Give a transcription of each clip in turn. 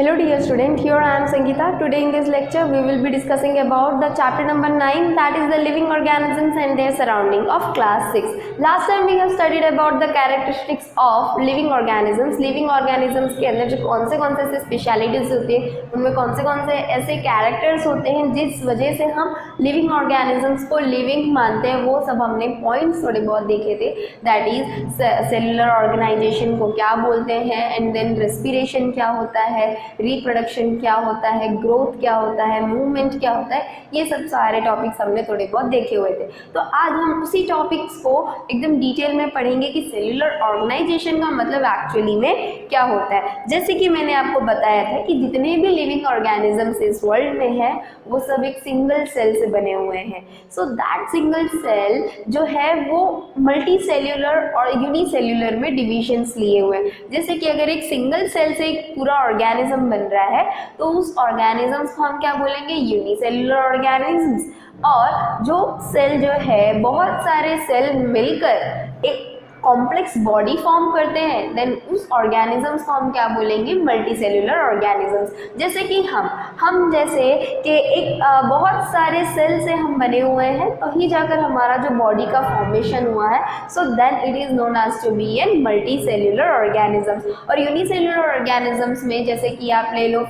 Hello dear student, here I am Sangeeta. Today in this lecture we will be discussing about the chapter number 9, that is the living organisms and their surrounding of class 6. Last time we have studied about the characteristics of living organisms. Living organisms के अंदर जो कौन से ऐसे specialities होती है, उनमें कौन से ऐसे कैरेक्टर्स होते हैं जिस वजह से हम लिविंग ऑर्गेनिजम्स को लिविंग मानते हैं, वो सब हमने पॉइंट्स थोड़े बहुत देखे थे. दैट इज सेलुलर ऑर्गेनाइजेशन को क्या बोलते हैं, एंड देन रेस्पिरेशन क्या होता है, रिप्रोडक्शन क्या होता है, ग्रोथ क्या होता है, मूवमेंट क्या होता है, ये सब सारे टॉपिक्स हमने थोड़े बहुत देखे हुए थे. तो आज हम उसी टॉपिक्स को एकदम डिटेल में पढ़ेंगे कि सेलुलर ऑर्गेनाइजेशन का मतलब एक्चुअली में क्या होता है. जैसे कि मैंने आपको बताया था कि जितने भी लिविंग ऑर्गेनिजम्स इस वर्ल्ड में है वो सब एक सिंगल सेल से बने हुए हैं. सो दैट सिंगल सेल जो है वो मल्टी सेल्यूलर और यूनिसेल्यूलर में डिविजन्स लिए हुए हैं. जैसे कि अगर एक सिंगल सेल से एक पूरा ऑर्गेनिज्म बन रहा है तो उस ऑर्गेनिजम्स को हम क्या बोलेंगे, यूनिसेल्युलर ऑर्गेनिजम्स. और जो सेल जो है बहुत सारे सेल मिलकर एक कॉम्प्लेक्स बॉडी फॉर्म करते हैं, देन उस ऑर्गेनिजम्स को हम क्या बोलेंगे, मल्टी सेल्युलर ऑर्गेनिजम्स. जैसे कि हम जैसे कि एक बहुत सारे सेल से हम बने हुए हैं तो ही जाकर हमारा जो बॉडी का फॉर्मेशन हुआ है, so then it is known as to be an multi cellular organisms. और यूनिसेल्युलर ऑर्गेनिजम्स में जैसे कि आप ले लो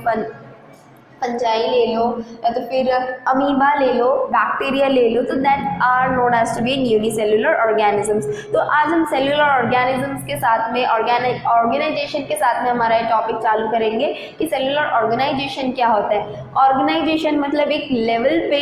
फंजाई ले लो या तो फिर अमीबा ले लो, बैक्टीरिया ले लो, तो that are known as to be unicellular organisms. तो आज हम सेल्युलर ऑर्गेनिजम्स के साथ में ऑर्गेनाइजेशन के साथ में हमारा ये टॉपिक चालू करेंगे कि सेल्युलर ऑर्गेनाइजेशन क्या होता है. ऑर्गेनाइजेशन मतलब एक लेवल पे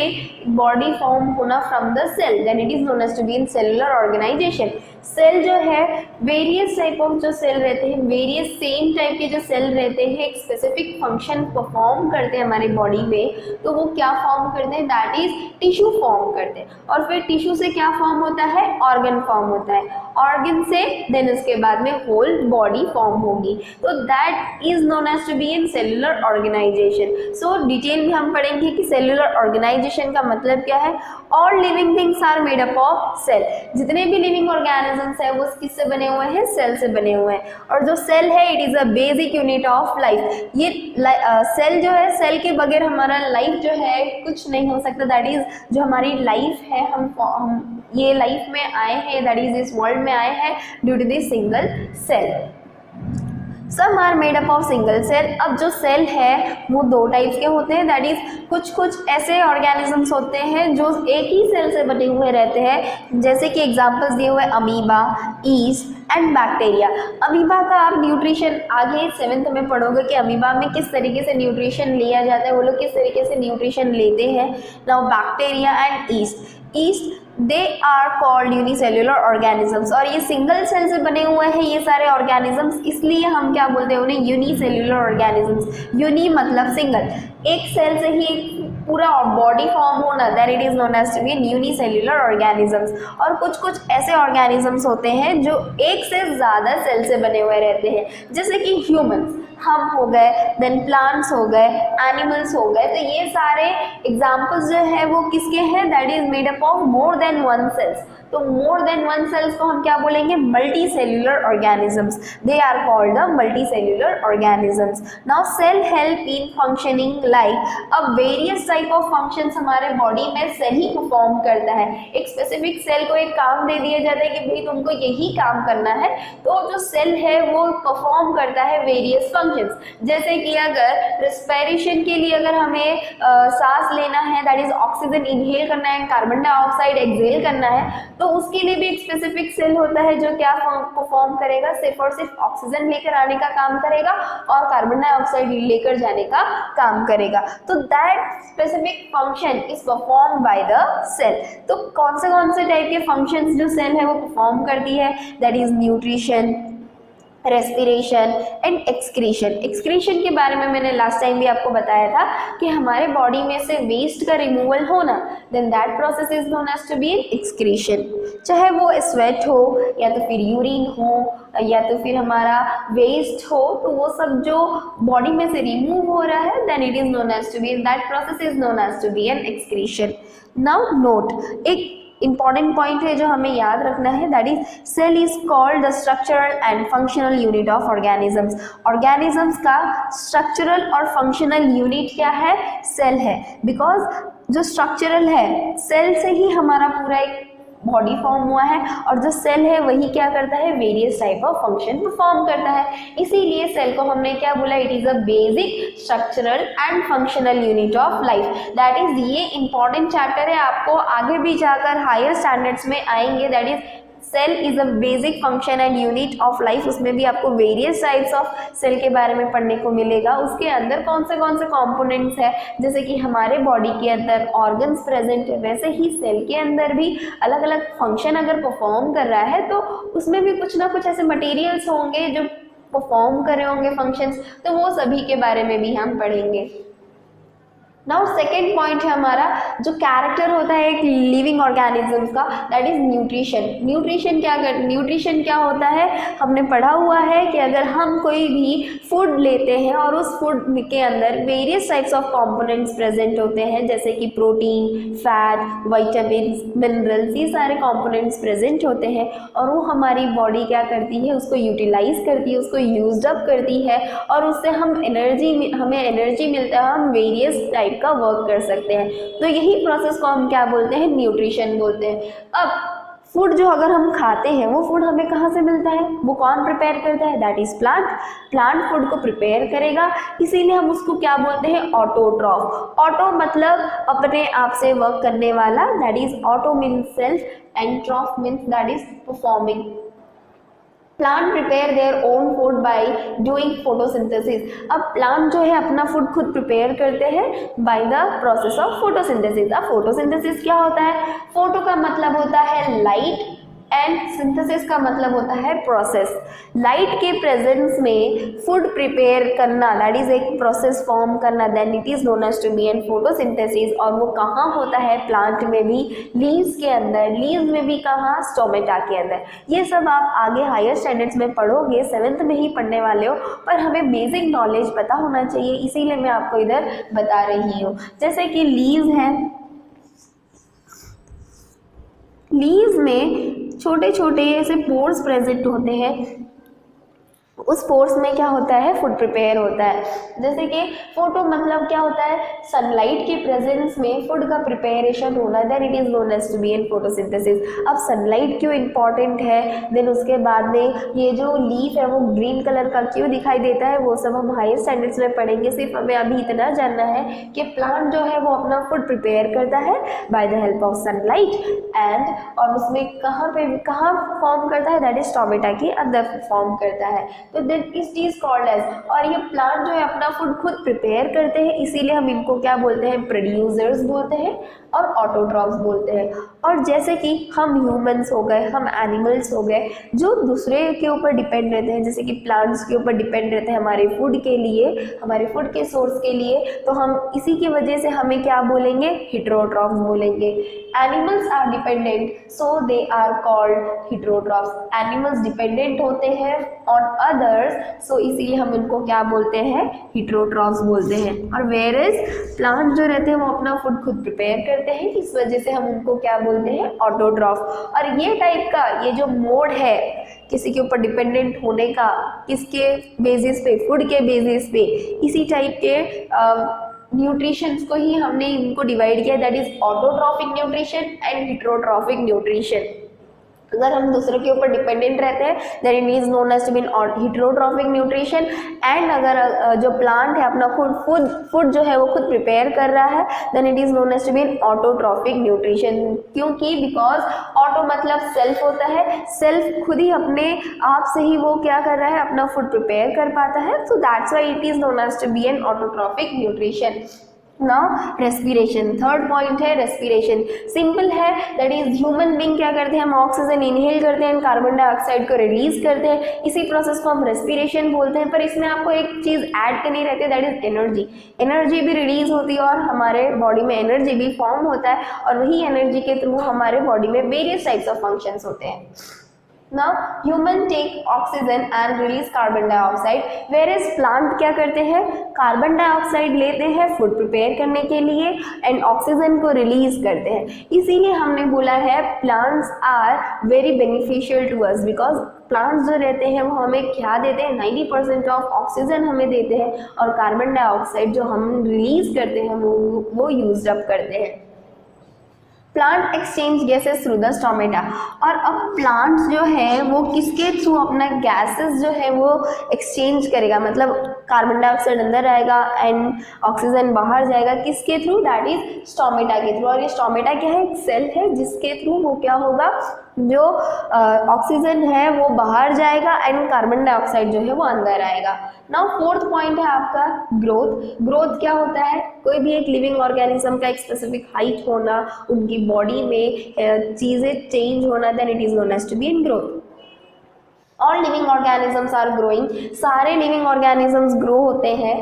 बॉडी फॉर्म होना from the cell, then it is known as to be in cellular organization. Cell जो है वेरियस टाइप ऑफ जो सेल रहते हैं, वेरियस सेम टाइप के जो सेल रहते हैं एक स्पेसिफिक फंक्शन परफॉर्म करते हैं हमारी बॉडी में, तो वो क्या फॉर्म करते हैं, दैट इज टिश्यू फॉर्म करते हैं. और फिर टिश्यू से क्या फॉर्म होता है, ऑर्गन फॉर्म होता है. ऑर्गन से देन उसके बाद में होल बॉडी फॉर्म होगी, तो that is known as to be in cellular organization. So detail में हम पढ़ेंगे कि सेल्युलर ऑर्गेनाइजेशन का मतलब क्या है. All living things are made up of cell. जितने भी लिविंग ऑर्गेनिजम्स है वो किससे बने हुए हैं, सेल से बने हुए हैं. और जो सेल है it is a basic unit of life. ये सेल जो है, सेल के बगैर हमारा लाइफ जो है कुछ नहीं हो सकता. दैट इज जो हमारी लाइफ है, हम ये लाइफ में आए हैं, दैट इज इस वर्ल्ड में आए हैं due to this single cell. सब are made up of single cell. अब जो सेल है वो दो टाइप्स के होते हैं, दैट इज कुछ ऐसे ऑर्गेनिजम्स होते हैं जो एक ही सेल से बने हुए रहते हैं. जैसे कि एग्जांपल्स दिए हुए amoeba, east and bacteria. Amoeba का आप न्यूट्रिशन आगे 7th में पढ़ोगे कि अमीबा में किस तरीके से न्यूट्रिशन लिया जाता है, वो लोग किस तरीके से न्यूट्रिशन लेते हैं. Now bacteria and yeast they are called unicellular organisms. और ये सिंगल सेल से बने हुए हैं ये सारे ऑर्गेनिजम्स, इसलिए हम क्या बोलते हैं उन्हें, यूनिसेल्युलर ऑर्गेनिजम्स. यूनि मतलब सिंगल, एक सेल से ही एक पूरा बॉडी फॉर्म होना, that it is known as to be unicellular organisms. और कुछ ऐसे ऑर्गेनिजम्स होते हैं जो एक से ज़्यादा सेल से बने हुए रहते हैं, जैसे कि ह्यूमंस, हम हो गए, देन प्लांट्स हो गए, एनिमल्स हो गए. तो ये सारे एग्जाम्पल्स जो है वो किसके हैं, that is made up of more than one cells. तो मोर देन वन सेल्स को हम क्या बोलेंगे, multi cellular organisms. They are called the multi cellular organisms. Now cell help in functioning like. अब वेरियस टाइप ऑफ फंक्शंस हमारे body में cell ही perform करता है. एक स्पेसिफिक सेल को एक काम दे दिया जाता है कि भाई तुमको यही काम करना है, तो जो सेल है वो परफॉर्म करता है वेरियस फंक्शंस. जैसे कि अगर रेस्पिरेशन के लिए अगर हमें सांस लेना है, दैट इज ऑक्सीजन इनहेल करना है, कार्बन डाइऑक्साइड एक्सहेल करना है, तो उसके लिए भी एक स्पेसिफिक सेल होता है जो क्या परफॉर्म करेगा, सिर्फ और सिर्फ ऑक्सीजन लेकर आने का काम करेगा और कार्बन डाइऑक्साइड लेकर जाने का काम करेगा. तो that specific function is perform by the cell. तो कौन से टाइप के फंक्शंस जो सेल है वो परफॉर्म करती है, that is nutrition, respiration and excretion. Excretion के बारे में मैंने लास्ट टाइम भी आपको बताया था कि हमारे बॉडी में से वेस्ट का रिमूवल होना, then that process is known as to be excretion. चाहे वो स्वेट हो या तो फिर यूरिन हो या तो फिर हमारा वेस्ट हो, तो वो सब जो बॉडी में से रिमूव हो रहा है, then it is known as to be, that process is known as to be an excretion. Now note, एक इंपॉर्टेंट पॉइंट है जो हमें याद रखना है, that is cell is called the structural and functional unit of organisms. Organisms का structural और functional unit क्या है? सेल है। बिकॉज जो स्ट्रक्चरल है, सेल से ही हमारा पूरा एक बॉडी फॉर्म हुआ है, और जो सेल है वही क्या करता है? Various type of function perform करता है। इसीलिए सेल को हमने क्या बोला? It is a basic structural and functional unit of life. That is, ये इंपॉर्टेंट चैप्टर है, आपको आगे भी जाकर हायर स्टैंडर्ड्स में आएंगे। That is cell is a basic function and unit of life. उसमें भी आपको वेरियस टाइप्स ऑफ सेल के बारे में पढ़ने को मिलेगा। उसके अंदर कौन से कंपोनेंट्स है, जैसे कि हमारे बॉडी के अंदर ऑर्गन्स प्रेजेंट है, वैसे ही सेल के अंदर भी अलग अलग फंक्शन अगर परफॉर्म कर रहा है तो उसमें भी कुछ ना कुछ ऐसे मटेरियल्स होंगे जो परफॉर्म कर रहे होंगे फंक्शंस, तो वो सभी के बारे में भी हम पढ़ेंगे। नाउ सेकेंड पॉइंट है हमारा, जो कैरेक्टर होता है एक लिविंग ऑर्गेनिज्म का, दैट इज न्यूट्रिशन। न्यूट्रिशन क्या होता है? हमने पढ़ा हुआ है कि अगर हम कोई भी फूड लेते हैं और उस फूड के अंदर various types of components present होते हैं, जैसे कि प्रोटीन, फैट, विटामिन्स, मिनरल्स, ये सारे कंपोनेंट्स प्रेजेंट होते हैं, और वो हमारी बॉडी क्या करती है? उसको यूटिलाइज करती है, उसको यूज्ड अप करती है, और उससे हमें एनर्जी मिलता है, हम वेरियस टाइप का वर्क कर सकते हैं। तो यही प्रोसेस को हम क्या बोलते हैं? न्यूट्रिशन बोलते हैं। अब फूड जो अगर हम खाते हैं वो फूड हमें कहाँ से मिलता है? वो कौन प्रिपेयर करता है? That is plant. Plant food को प्रिपेयर करेगा, इसीलिए हम उसको क्या बोलते हैं? ऑटोट्रॉफ। ऑटो मतलब अपने आप से वर्क करने वाला, that is auto means self, and ट्रॉफ means that is performing. Plant prepare their own food by doing photosynthesis. अब प्लांट जो है अपना फूड खुद प्रिपेयर करते हैं by the process of photosynthesis. अब फोटोसिंथेसिस क्या होता है? फोटो का मतलब होता है लाइट, एंड सिंथेसिस का मतलब होता है प्रोसेस। लाइट के प्रेजेंस में फूड प्रिपेयर करना, दैट इज एक प्रोसेस फॉर्म करना, then it is known as to be an photosynthesis. और वो कहाँ होता है? प्लांट में भी, लीव्स के अंदर, लीव्स में भी कहाँ? स्टोमेटा के अंदर। ये सब आप आगे हायर स्टैंडर्ड्स में पढ़ोगे, 7th में ही पढ़ने वाले हो, पर हमें बेसिक नॉलेज पता होना चाहिए, इसीलिए मैं आपको इधर बता रही हूँ। जैसे कि लीव्स हैं, लीव्स में छोटे छोटे ऐसे पोर्स प्रेजेंट होते हैं, उस पोर्स में क्या होता है? फूड प्रिपेयर होता है। जैसे कि फोटो मतलब क्या होता है? सनलाइट के प्रेजेंस में फूड का प्रिपेरेशन होना, then it is known as to be an photosynthesis. अब सनलाइट क्यों इंपॉर्टेंट है, देन उसके बाद में ये जो लीफ है वो ग्रीन कलर का क्यों दिखाई देता है, वो सब हम हायर स्टैंडर्ड्स में पढ़ेंगे। सिर्फ हमें अभी इतना जानना है कि प्लांट जो है वो अपना फूड प्रिपेयर करता है by the help of sunlight, and और उसमें कहाँ फॉर्म करता है? दैट इज स्टोमेटा के अंदर फॉर्म करता है। तो दैट इज चीज कॉल्ड एज, और ये प्लांट जो है अपना फूड खुद प्रिपेयर करते हैं, इसीलिए हम इनको क्या बोलते हैं? प्रोड्यूसर्स बोलते हैं और ऑटोट्रॉफ्स बोलते हैं। और जैसे कि हम ह्यूमंस हो गए, हम एनिमल्स हो गए, जो दूसरे के ऊपर डिपेंड रहते हैं, जैसे कि प्लांट्स के ऊपर डिपेंड रहते हैं हमारे फूड के लिए, हमारे फूड के सोर्स के लिए, तो हम इसी की वजह से हमें क्या बोलेंगे? हेटेरोट्रॉफ्स बोलेंगे। Animals are dependent, so they are called heterotrophs. Animals dependent होते हैं ऑन अदर्स, सो इसीलिए हम इनको क्या बोलते हैं? हेटेरोट्रॉफ्स बोलते हैं। और वेयर इज प्लांट जो रहते हैं वो अपना फूड खुद प्रिपेयर करते हैं, इस वजह से हम उनको क्या बोलते हैं? ऑटोट्रॉफ। और ये टाइप का ये जो मोड है किसी के ऊपर डिपेंडेंट होने का, किसके बेसिस पे? फूड के बेसिस पे। इसी टाइप के न्यूट्रिशंस को ही हमने इनको डिवाइड किया, that is autotrophic nutrition and heterotrophic nutrition. अगर हम दूसरों के ऊपर डिपेंडेंट रहते हैं, then it is known as to be heterotrophic nutrition. And अगर जो प्लांट है अपना फूड जो है वो खुद प्रिपेयर कर रहा है, then it is known as to be autotrophic nutrition. क्योंकि बिकॉज ऑटो मतलब सेल्फ होता है, सेल्फ खुद ही अपने आप से ही वो क्या कर रहा है? अपना फूड प्रिपेयर कर पाता है, so that's why it is known as to be an autotrophic nutrition. Now respiration, third point है रेस्पिरेशन। सिंपल है, दैट इज ह्यूमन बीइंग क्या करते हैं? हम ऑक्सीजन इनहेल करते हैं, कार्बन डाइऑक्साइड को रिलीज करते हैं, इसी प्रोसेस को हम रेस्पिरेशन बोलते हैं। पर इसमें आपको एक चीज ऐड करनी रहती है, दैट इज एनर्जी। एनर्जी भी रिलीज होती है और हमारे बॉडी में एनर्जी भी फॉर्म होता है, और वही एनर्जी के थ्रू हमारे बॉडी में वेरियस टाइप्स ऑफ फंक्शंस होते हैं। Now human take oxygen and release carbon dioxide, whereas plant क्या करते हैं, कार्बन डाइऑक्साइड लेते हैं फूड प्रिपेयर करने के लिए एंड ऑक्सीजन को रिलीज करते हैं. इसीलिए हमने बोला है plants are very beneficial to us, because plants जो रहते हैं वो हमें क्या देते हैं, 90% ऑफ ऑक्सीजन हमें देते हैं और कार्बन डाइऑक्साइड जो हम रिलीज करते हैं वो यूज अप करते हैं. Plant exchange gases through the stomata, और अब प्लांट्स जो है वो किसके थ्रू अपना गैसेस जो है वो एक्सचेंज करेगा, मतलब कार्बन डाइऑक्साइड अंदर आएगा एंड ऑक्सीजन बाहर जाएगा, किसके थ्रू, दैट इज स्टोमेटा के थ्रू. और ये स्टोमेटा क्या है, एक सेल है जिसके थ्रू वो क्या होगा, जो ऑक्सीजन है वो बाहर जाएगा एंड कार्बन डाइऑक्साइड जो है वो अंदर आएगा. नाउ फोर्थ पॉइंट है आपका ग्रोथ. ग्रोथ क्या होता है, कोई भी एक लिविंग ऑर्गेनिज्म का एक स्पेसिफिक हाइट होना, उनकी बॉडी में चीज़ें चेंज होना, then it is known as to be in growth. All living organisms are growing, सारे लिविंग ऑर्गेनिजम्स ग्रो होते हैं.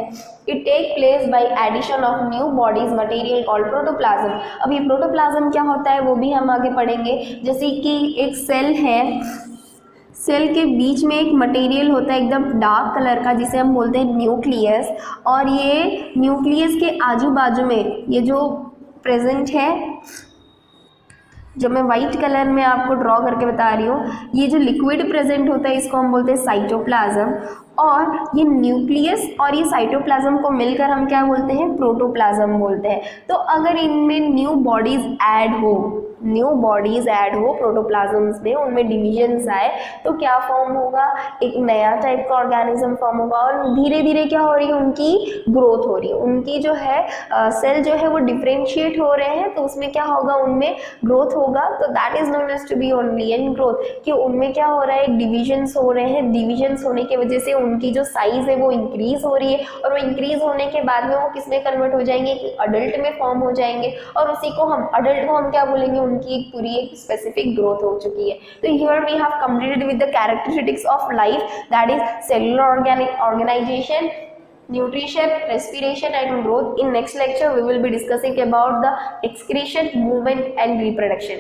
It take place by addition of new bodies material called protoplasm. अब ये प्रोटोप्लाज्म क्या होता है वो भी हम आगे पढ़ेंगे. जैसे कि एक सेल है, सेल के बीच में एक मटेरियल होता है एकदम डार्क कलर का जिसे हम बोलते हैं न्यूक्लियस, और ये न्यूक्लियस के आजू बाजू में ये जो प्रेजेंट है, जो मैं वाइट कलर में आपको ड्रॉ करके बता रही हूँ, ये जो लिक्विड प्रेजेंट होता है इसको हम बोलते हैं साइटोप्लाज्म, और ये न्यूक्लियस और ये साइटोप्लाज्म को मिलकर हम क्या बोलते हैं, प्रोटोप्लाज्म बोलते हैं. तो अगर इनमें न्यू बॉडीज ऐड हो प्रोटोप्लाज्म्स में, उनमें डिविजन्स आए तो क्या फॉर्म होगा, एक नया टाइप का ऑर्गेनिज्म फॉर्म होगा और धीरे धीरे क्या हो रही है, उनकी ग्रोथ हो रही है, उनकी जो है सेल जो है वो डिफ्रेंशिएट हो रहे हैं, तो उसमें क्या होगा, उनमें ग्रोथ होगा. तो that is known as to be only in growth, कि उनमें क्या हो रहा है, डिविजन्स हो रहे हैं. डिविजन्स होने की वजह से उनकी जो साइज है वो इंक्रीज हो रही है, और वो इंक्रीज होने के बाद में वो किसमें कन्वर्ट हो जाएंगे, कि अडल्ट में फॉर्म हो जाएंगे, और उसी को हम अडल्ट को हम क्या बोलेंगे, उनकी एक पूरी एक स्पेसिफिक ग्रोथ हो चुकी है. तो here we have completed with the characteristics of life, that is cellular organization, nutrition, respiration and growth. In next lecture we will be discussing about the excretion, movement and reproduction.